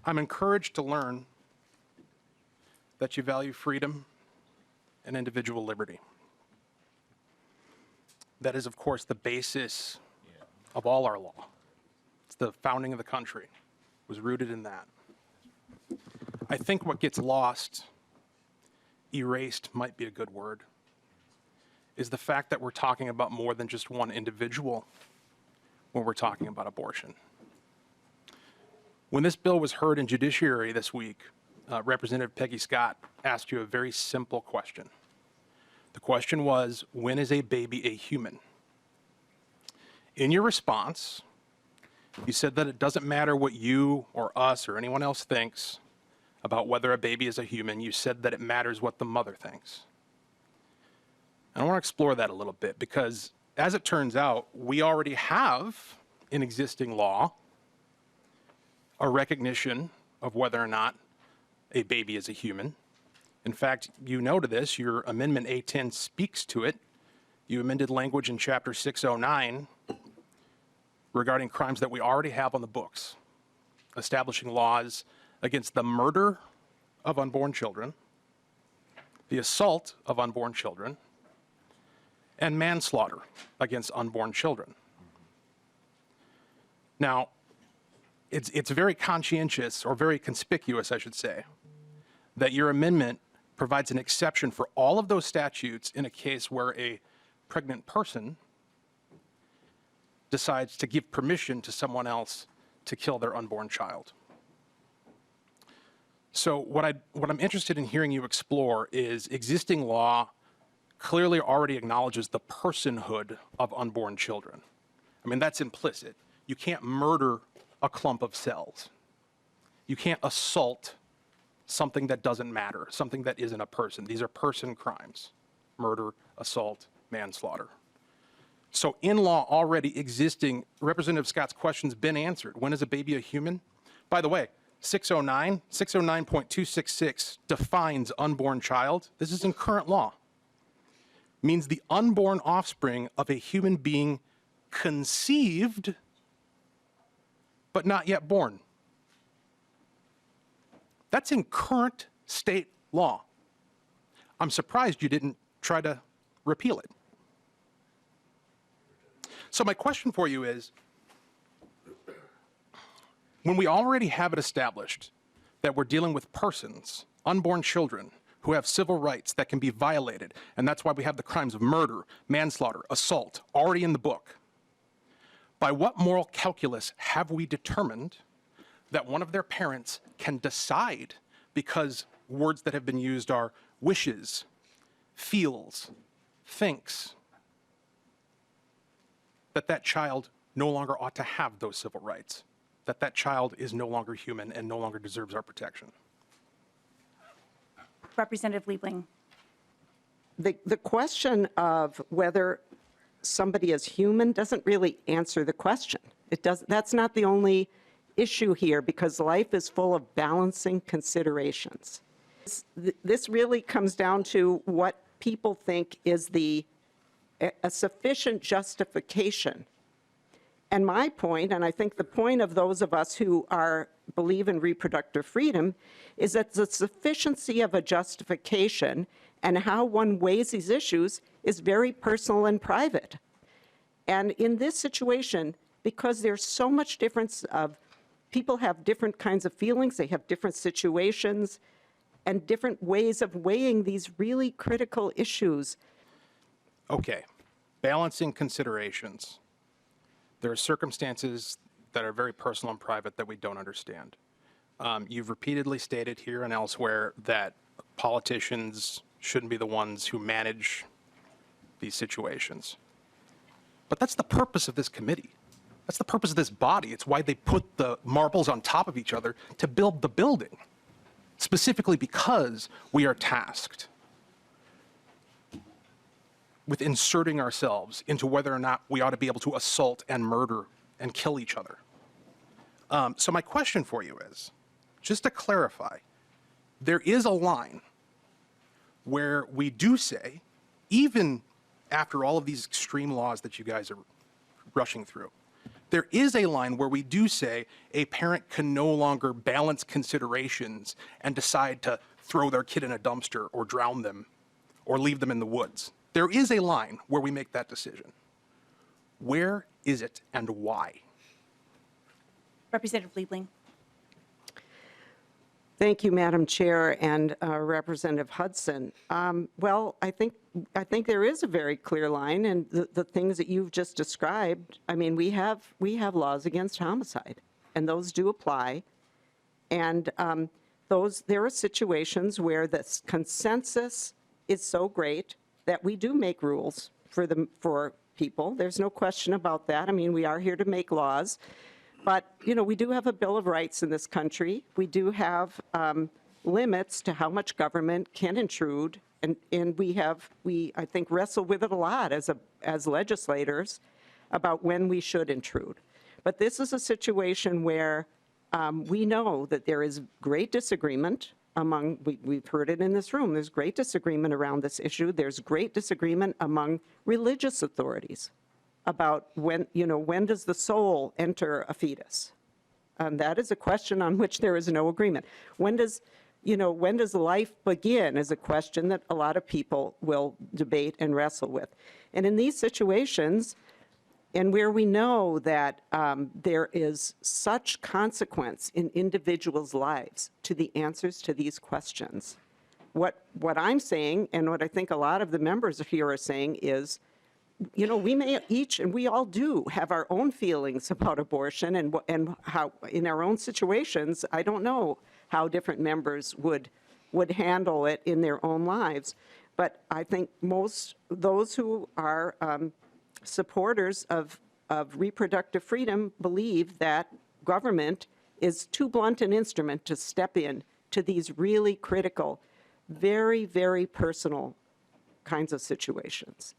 I'm encouraged to learn that you value freedom and individual liberty. That is, of course, the basis of all our law. It's the founding of the country. It was rooted in that. I think what gets lost, erased might be a good word, is the fact that we're talking about more than just one individual when we're talking about abortion. When this bill was heard in Judiciary this week, Representative Peggy Scott asked you a very simple question. The question was, when is a baby a human? In your response, you said that it doesn't matter what you or us or anyone else thinks about whether a baby is a human. You said that it matters what the mother thinks. And I want to explore that a little bit because, as it turns out, we already have in existing law a recognition of whether or not a baby is a human. In fact, you know to this, your Amendment A10 speaks to it. You amended language in Chapter 609 regarding crimes that we already have on the books, establishing laws against the murder of unborn children, the assault of unborn children, and manslaughter against unborn children. Now, it's very conscientious, or very conspicuous, I should say, that your amendment provides an exception for all of those statutes in a case where a pregnant person decides to give permission to someone else to kill their unborn child. So what I'm interested in hearing you explore is existing law clearly already acknowledges the personhood of unborn children. I mean, that's implicit. You can't murder a clump of cells. You can't assault something that doesn't matter, something that isn't a person. These are person crimes: murder, assault, manslaughter. So in law already existing, Representative Scott's question's been answered. When is a baby a human? By the way, 609.266 defines unborn child. This is in current law. Means the unborn offspring of a human being conceived but not yet born. That's in current state law. I'm surprised you didn't try to repeal it. So my question for you is, when we already have it established that we're dealing with persons, unborn children, who have civil rights that can be violated, and that's why we have the crimes of murder, manslaughter, assault, already in the book, by what moral calculus have we determined that one of their parents can decide, because words that have been used are wishes, feels, thinks, that that child no longer ought to have those civil rights, that that child is no longer human and no longer deserves our protection? Representative Liebling. The question of whether somebody is human doesn't really answer the question. That's not the only issue here, because life is full of balancing considerations. This really comes down to what people think is a sufficient justification. And my point, and I think the point of those of us who believe in reproductive freedom, is that the sufficiency of a justification and how one weighs these issues is very personal and private. And in this situation, because there's so much difference of people have different kinds of feelings, they have different situations, and different ways of weighing these really critical issues. Okay, balancing considerations. There are circumstances that are very personal and private that we don't understand. You've repeatedly stated here and elsewhere that politicians shouldn't be the ones who manage these situations. But that's the purpose of this committee. That's the purpose of this body. It's why they put the marbles on top of each other to build the building, specifically because we are tasked with inserting ourselves into whether or not we ought to be able to assault and murder and kill each other. So my question for you is, just to clarify, there is a line where we do say, even after all of these extreme laws that you guys are rushing through, There is a line where we do say a parent can no longer balance considerations and decide to throw their kid in a dumpster or drown them or leave them in the woods. There is a line where we make that decision. Where is it and why? Representative Liebling. Thank you, Madam Chair and Representative Hudson. Well, I think there is a very clear line, and the things that you've just described. I mean, we have laws against homicide, and those do apply. And there are situations where the consensus is so great that we do make rules for people. There's no question about that. I mean, we are here to make laws. But, you know, we do have a Bill of Rights in this country. We do have limits to how much government can intrude. And we, I think, wrestle with it a lot as legislators about when we should intrude. But this is a situation where we know that there is great disagreement among, we've heard it in this room, there's great disagreement around this issue. There's great disagreement among religious authorities about when does the soul enter a fetus? That is a question on which there is no agreement. When does life begin is a question that a lot of people will debate and wrestle with. And in these situations, and where we know that there is such consequence in individuals' lives to the answers to these questions, what I'm saying, and what I think a lot of the members here are saying is, you know, we may each, and we all do, have our own feelings about abortion and how, in our own situations, I don't know how different members would handle it in their own lives. But I think those who are supporters of reproductive freedom believe that government is too blunt an instrument to step in to these really critical, very, very personal kinds of situations.